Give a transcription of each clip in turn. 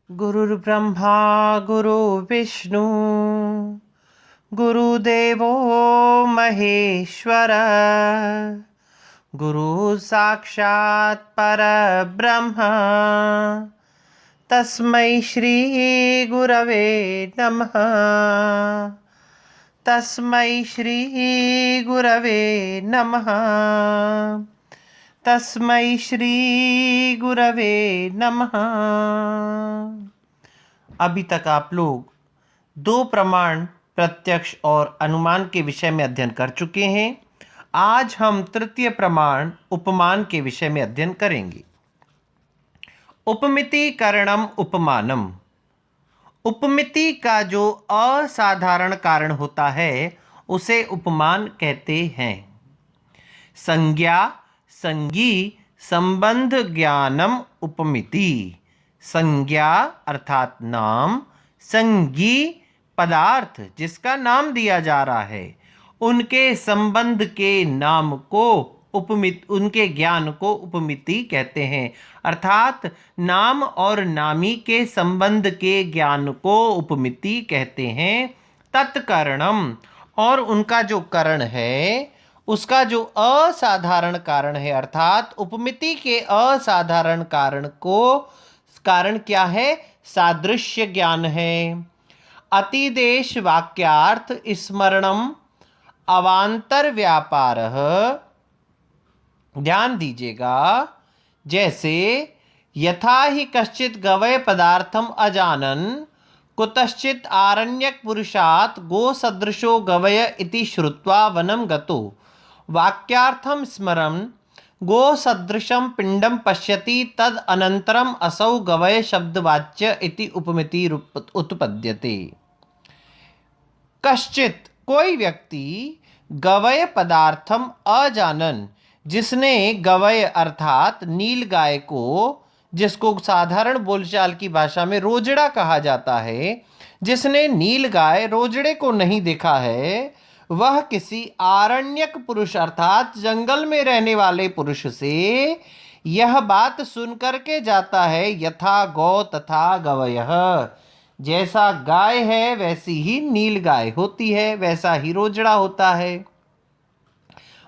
गुरुर्ब्रह्मा गुरुर्विष्णु गुरुदेवो महेश्वर गुरु साक्षात् परब्रह्म तस्मै श्री गुरवे नमः। तस्मै श्री गुरवे नमः। तस्मै श्री गुरवे नमः। अभी तक आप लोग दो प्रमाण, प्रत्यक्ष और अनुमान के विषय में अध्ययन कर चुके हैं। आज हम तृतीय प्रमाण उपमान के विषय में अध्ययन करेंगे। उपमिति कारणम उपमानम। उपमिति का जो असाधारण कारण होता है उसे उपमान कहते हैं। संज्ञा संगी संबंध ज्ञानम उपमिति। संज्ञा अर्थात नाम, संगी पदार्थ जिसका नाम दिया जा रहा है, उनके संबंध के नाम को उनके ज्ञान को उपमिति कहते हैं। अर्थात नाम और नामी के संबंध के ज्ञान को उपमिति कहते हैं। तत्कारणम, और उनका जो कारण है उसका जो असाधारण कारण है, अर्थात उपमिति के असाधारण कारण क्या है? सादृश्य ज्ञान है। अतिदेश वाक्यार्थ स्मरणम अवांतर व्यापार। ध्यान दीजिएगा, जैसे यथा ही कश्चित गवय पदार्थम अजानन कुतश्चित आरण्यक पुरुषात् गो सदृशो गवय इति श्रुत्वा वनम गतो वाक्यार्थम स्मरन् गो सदृशम पिंडम पश्यति तद अनंतरम असौ गवय शब्दवाच्य इति उपमिति उत्पद्यते। कश्चित कोई व्यक्ति गवय पदार्थम अजानन, जिसने गवय अर्थात नील गाय को, जिसको साधारण बोलचाल की भाषा में रोजड़ा कहा जाता है, जिसने नील गाय रोजड़े को नहीं देखा है, वह किसी आरण्यक पुरुष अर्थात जंगल में रहने वाले पुरुष से यह बात सुन करके जाता है, यथा गौ तथा गवयः। जैसा गाय है वैसी ही नील गाय होती है, वैसा ही रोजड़ा होता है।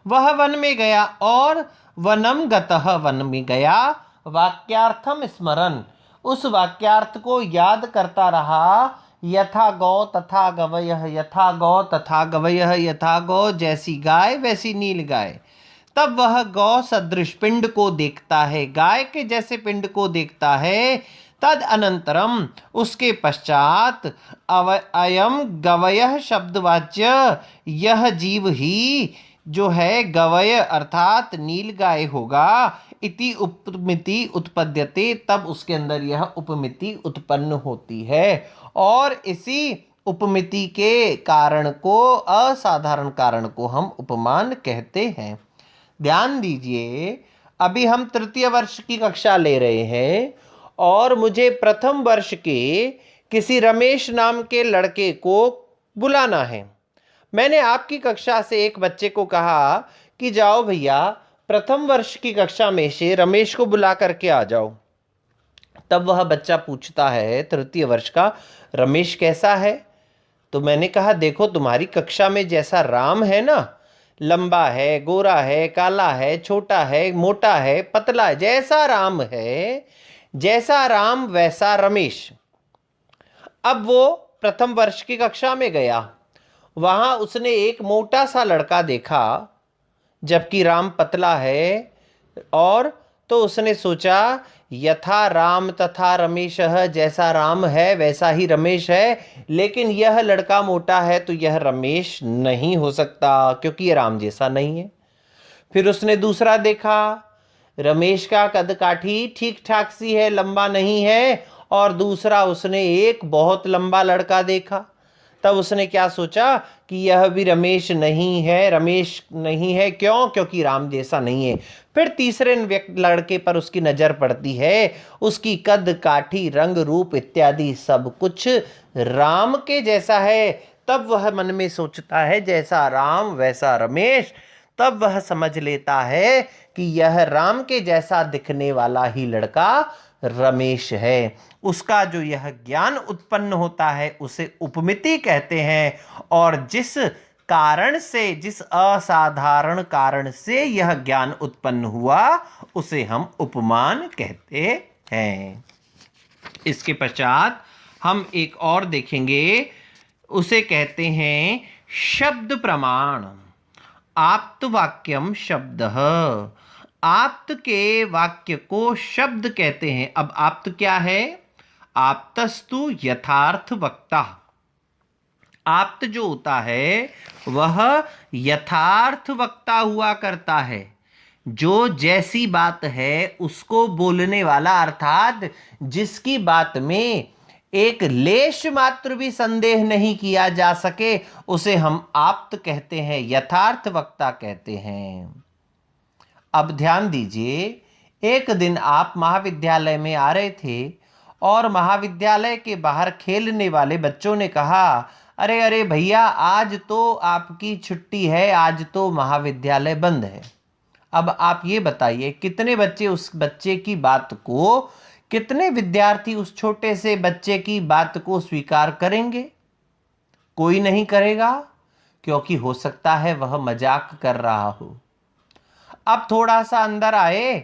वह वन में गया और वनम गतः, वन में गया, वाक्यार्थम स्मरन्, उस वाक्यार्थ को याद करता रहा। यथा गौ तथा गवयः, यथा गौ तथा गवयः, यथा गौ जैसी गाय वैसी नील गाय। तब वह गौ सदृश पिंड को देखता है, गाय के जैसे पिंड को देखता है। तद अनंतरम, उसके पश्चात अयम गवयः शब्दवाच्य, यह जीव ही जो है गवय अर्थात नील गाय होगा, इति उपमिति उत्पद्यते, तब उसके अंदर यह उपमिति उत्पन्न होती है। और इसी उपमिति के कारण को, असाधारण कारण को हम उपमान कहते हैं। ध्यान दीजिए, अभी हम तृतीय वर्ष की कक्षा ले रहे हैं और मुझे प्रथम वर्ष के किसी रमेश नाम के लड़के को बुलाना है। मैंने आपकी कक्षा से एक बच्चे को कहा कि जाओ भैया प्रथम वर्ष की कक्षा में से रमेश को बुला करके आ जाओ। तब वह बच्चा पूछता है तृतीय वर्ष का, रमेश कैसा है? तो मैंने कहा देखो तुम्हारी कक्षा में जैसा राम है ना, लंबा है, गोरा है, काला है, छोटा है, मोटा है, पतला है, जैसा राम है, जैसा राम वैसा रमेश। अब वो प्रथम वर्ष की कक्षा में गया, वहाँ उसने एक मोटा सा लड़का देखा जबकि राम पतला है, और तो उसने सोचा यथा राम तथा रमेशः, जैसा राम है वैसा ही रमेश है, लेकिन यह लड़का मोटा है तो यह रमेश नहीं हो सकता क्योंकि यह राम जैसा नहीं है। फिर उसने दूसरा देखा, रमेश का कद काठी ठीक ठाक सी है, लंबा नहीं है, और दूसरा उसने एक बहुत लंबा लड़का देखा। तब उसने क्या सोचा कि यह भी रमेश नहीं है। क्यों? क्योंकि राम जैसा नहीं है। फिर तीसरे लड़के पर उसकी नजर पड़ती है, उसकी कद काठी रंग रूप इत्यादि सब कुछ राम के जैसा है। तब वह मन में सोचता है जैसा राम वैसा रमेश। तब वह समझ लेता है कि यह राम के जैसा दिखने वाला ही लड़का रमेश है। उसका जो यह ज्ञान उत्पन्न होता है उसे उपमिति कहते हैं, और जिस कारण से, जिस असाधारण कारण से यह ज्ञान उत्पन्न हुआ उसे हम उपमान कहते हैं। इसके पश्चात हम एक और देखेंगे, उसे कहते हैं शब्द प्रमाण। आप्त वाक्यम शब्द, आप्त के वाक्य को शब्द कहते हैं। अब आप्त क्या है? आप्तस्तु यथार्थ वक्ता। आप्त जो होता है वह यथार्थ वक्ता हुआ करता है, जो जैसी बात है उसको बोलने वाला, अर्थात जिसकी बात में एक लेश मात्र भी संदेह नहीं किया जा सके उसे हम आप्त कहते हैं, यथार्थ वक्ता कहते हैं। अब ध्यान दीजिए, एक दिन आप महाविद्यालय में आ रहे थे और महाविद्यालय के बाहर खेलने वाले बच्चों ने कहा, अरे अरे भैया, आज तो आपकी छुट्टी है, आज तो महाविद्यालय बंद है। अब आप ये बताइए, कितने बच्चे उस बच्चे की बात को, कितने विद्यार्थी उस छोटे से बच्चे की बात को स्वीकार करेंगे? कोई नहीं करेगा, क्योंकि हो सकता है वह मजाक कर रहा हो। अब थोड़ा सा अंदर आए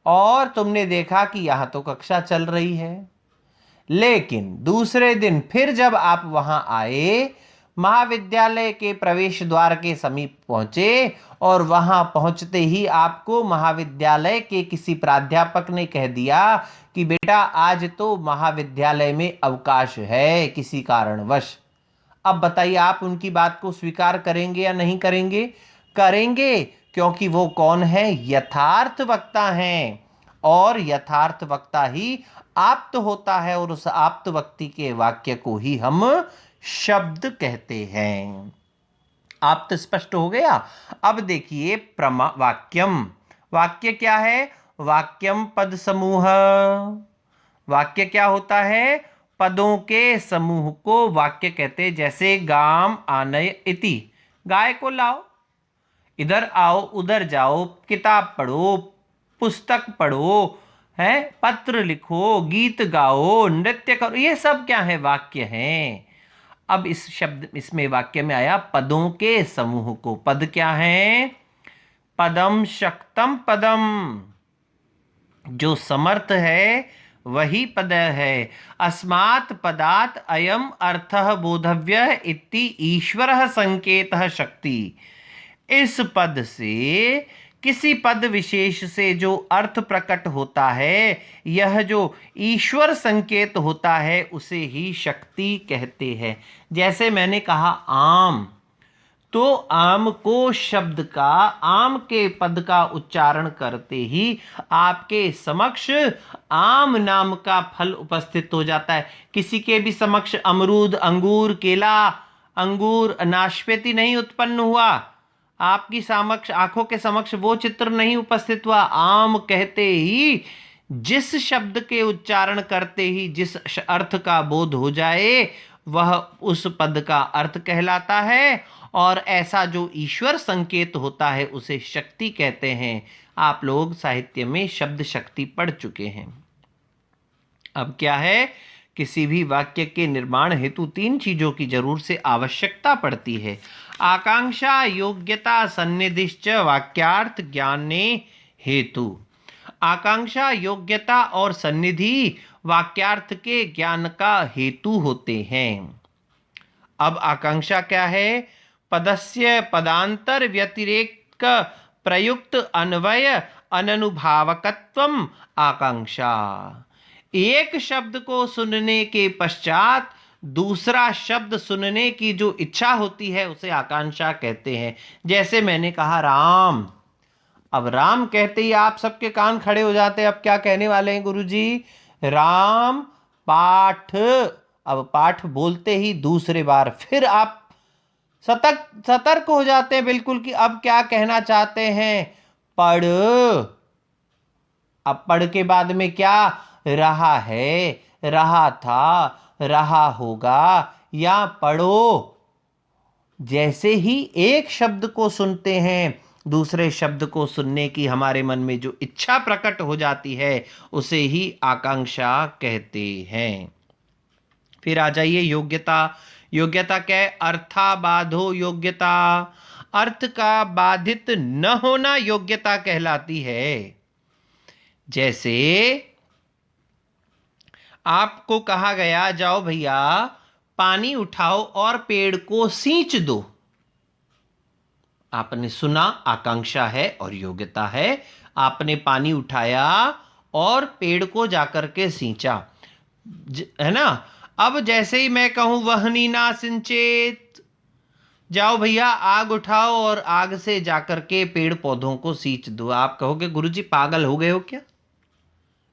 और तुमने देखा कि यहां तो कक्षा चल रही है, लेकिन दूसरे दिन फिर जब आप वहां आए, महाविद्यालय के प्रवेश द्वार के समीप पहुंचे और वहां पहुंचते ही आपको महाविद्यालय के किसी प्राध्यापक ने कह दिया कि बेटा आज तो महाविद्यालय में अवकाश है किसी कारणवश। अब बताइए, आप उनकी बात को स्वीकार करेंगे या नहीं करेंगे? करेंगे, क्योंकि वो कौन है? यथार्थ वक्ता हैं, और यथार्थ वक्ता ही आप्त होता है, और उस आप्त व्यक्ति के वाक्य को ही हम शब्द कहते हैं। आप्त स्पष्ट हो गया। अब देखिए वाक्यम। वाक्य क्या है? वाक्यम पद समूह। वाक्य क्या होता है? पदों के समूह को वाक्य कहते हैं। जैसे गाम आनय इति, गाय को लाओ, इधर आओ, उधर जाओ, किताब पढ़ो, पुस्तक पढ़ो, है, पत्र लिखो, गीत गाओ, नृत्य करो, ये सब क्या है? वाक्य हैं। अब इस शब्द, इसमें वाक्य में आया पदों के समूह को। पद क्या है? पदम शक्तम पदम, जो समर्थ है वही पद है। अस्मात् पदात् अयम अर्थः बोधव्यः इति ईश्वरः संकेतः शक्ति। इस पद से, किसी पद विशेष से जो अर्थ प्रकट होता है, यह जो ईश्वर संकेत होता है उसे ही शक्ति कहते हैं। जैसे मैंने कहा आम, तो आम को शब्द का, आम के पद का उच्चारण करते ही आपके समक्ष आम नाम का फल उपस्थित हो जाता है। किसी के भी समक्ष अमरूद, अंगूर, केला, अंगूर, नाशपाती नहीं उत्पन्न हुआ, आपकी समक्ष, आंखों के समक्ष वो चित्र नहीं उपस्थित हुआ। आम कहते ही, जिस शब्द के उच्चारण करते ही जिस अर्थ का बोध हो जाए वह उस पद का अर्थ कहलाता है, और ऐसा जो ईश्वर संकेत होता है उसे शक्ति कहते हैं। आप लोग साहित्य में शब्द शक्ति पढ़ चुके हैं। अब क्या है? किसी भी वाक्य के निर्माण हेतु तीन चीजों की जरूर से आवश्यकता पड़ती है। आकांक्षा, योग्यता, सन्निधिश्च वाक्यार्थ ज्ञाने हेतु। आकांक्षा, योग्यता और सन्निधि वाक्यार्थ के ज्ञान का हेतु होते हैं। अब आकांक्षा क्या है? पदस्य पदांतर व्यतिरेक प्रयुक्त अन्वय अननुभावकत्वम आकांक्षा। एक शब्द को सुनने के पश्चात दूसरा शब्द सुनने की जो इच्छा होती है उसे आकांक्षा कहते हैं। जैसे मैंने कहा राम, अब राम कहते ही आप सबके कान खड़े हो जाते हैं। अब क्या कहने वाले हैं गुरुजी? राम पाठ। अब पाठ बोलते ही दूसरे बार फिर आप सतर्क हो जाते हैं बिल्कुल कि अब क्या कहना चाहते हैं? पढ़। अब पढ़ के बाद में क्या? रहा है, रहा था, रहा होगा, या पढ़ो। जैसे ही एक शब्द को सुनते हैं दूसरे शब्द को सुनने की हमारे मन में जो इच्छा प्रकट हो जाती है उसे ही आकांक्षा कहते हैं। फिर आ जाइए योग्यता। योग्यता क्या है? अर्थाबाधो योग्यता। अर्थ का बाधित न होना योग्यता कहलाती है। जैसे आपको कहा गया जाओ भैया पानी उठाओ और पेड़ को सींच दो। आपने सुना, आकांक्षा है और योग्यता है। आपने पानी उठाया और पेड़ को जाकर के सींचा, है ना। अब जैसे ही मैं कहूं वहनी ना सिंचेत, जाओ भैया आग उठाओ और आग से जाकर के पेड़ पौधों को सींच दो, आप कहोगे गुरुजी पागल हो गए हो क्या?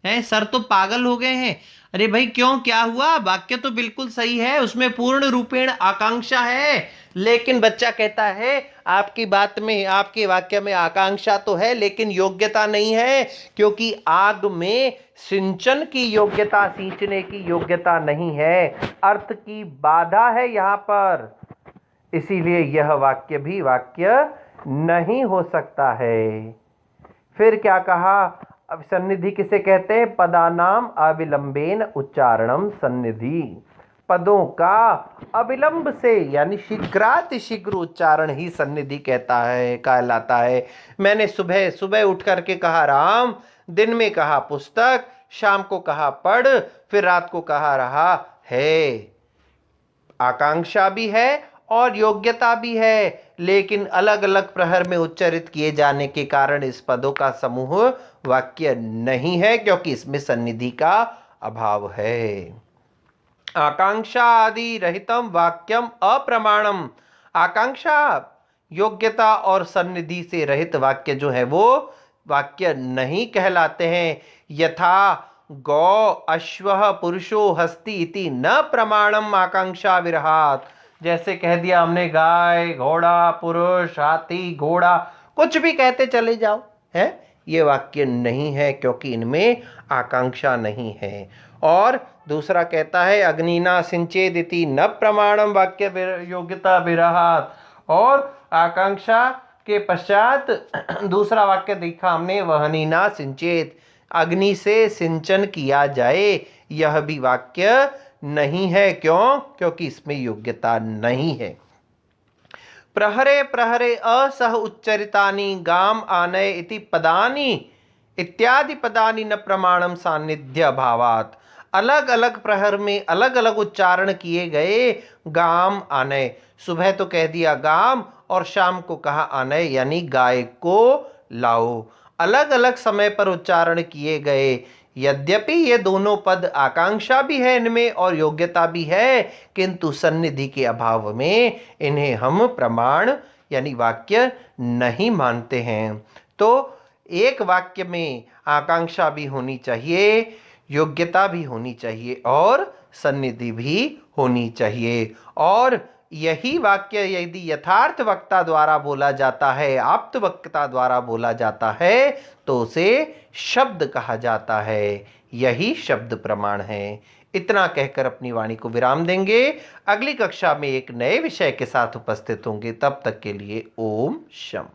है सर तो पागल हो गए हैं। अरे भाई क्यों, क्या हुआ? वाक्य तो बिल्कुल सही है, उसमें पूर्ण रूपेण आकांक्षा है, लेकिन बच्चा कहता है आपकी बात में, आपके वाक्य में आकांक्षा तो है लेकिन योग्यता नहीं है, क्योंकि आग में सिंचन की योग्यता, सींचने की योग्यता नहीं है, अर्थ की बाधा है यहां पर, इसीलिए यह वाक्य भी वाक्य नहीं हो सकता है। फिर क्या कहा? अब सन्निधि किसे कहते हैं? पदानाम अविलंबेन उच्चारणम सन्निधि। पदों का अविलंब से यानी शीघ्रातिशीघ्र उच्चारण ही सन्निधि कहता है, कहलाता है। मैंने सुबह सुबह उठ करके कहा राम, दिन में कहा पुस्तक, शाम को कहा पढ़, फिर रात को कहा रहा है। आकांक्षा भी है और योग्यता भी है, लेकिन अलग अलग प्रहर में उच्चारित किए जाने के कारण इस पदों का समूह वाक्य नहीं है, क्योंकि इसमें सन्निधि का अभाव है। आकांक्षा आदि रहितम वाक्यम अप्रमाणम। आकांक्षा, योग्यता और सन्निधि से रहित वाक्य जो है वो वाक्य नहीं कहलाते हैं। यथा गौ अश्वः पुरुषो हस्ति इति न प्रमाणम आकांक्षा विरहात। जैसे कह दिया हमने गाय, घोड़ा, पुरुष, हाथी, घोड़ा, कुछ भी कहते चले जाओ, है, ये वाक्य नहीं है क्योंकि इनमें आकांक्षा नहीं है। और दूसरा कहता है अग्निना सिंचेदिति न प्रमाणम वाक्य योग्यता विरहात। और आकांक्षा के पश्चात दूसरा वाक्य देखा हमने वहनीना सिंचेत, अग्नि से सिंचन किया जाए, यह भी वाक्य नहीं है। क्यों? क्योंकि इसमें योग्यता नहीं है। प्रहरे प्रहरे असह उच्चरितानि गाम आनय इति पदानि इत्यादि पदानि न प्रमाणम सान्निध्य अभावात। अलग अलग प्रहर में अलग अलग उच्चारण किए गए गाम आनय, सुबह तो कह दिया गाम और शाम को कहा आनय यानी गाय को लाओ, अलग अलग समय पर उच्चारण किए गए। यद्यपि ये दोनों पद आकांक्षा भी है इनमें और योग्यता भी है, किंतु सन्निधि के अभाव में इन्हें हम प्रमाण यानी वाक्य नहीं मानते हैं। तो एक वाक्य में आकांक्षा भी होनी चाहिए, योग्यता भी होनी चाहिए और सन्निधि भी होनी चाहिए। और यही वाक्य यदि यथार्थ वक्ता द्वारा बोला जाता है, आप्त वक्ता द्वारा बोला जाता है, तो उसे शब्द कहा जाता है। यही शब्द प्रमाण है। इतना कहकर अपनी वाणी को विराम देंगे। अगली कक्षा में एक नए विषय के साथ उपस्थित होंगे। तब तक के लिए ओम शम।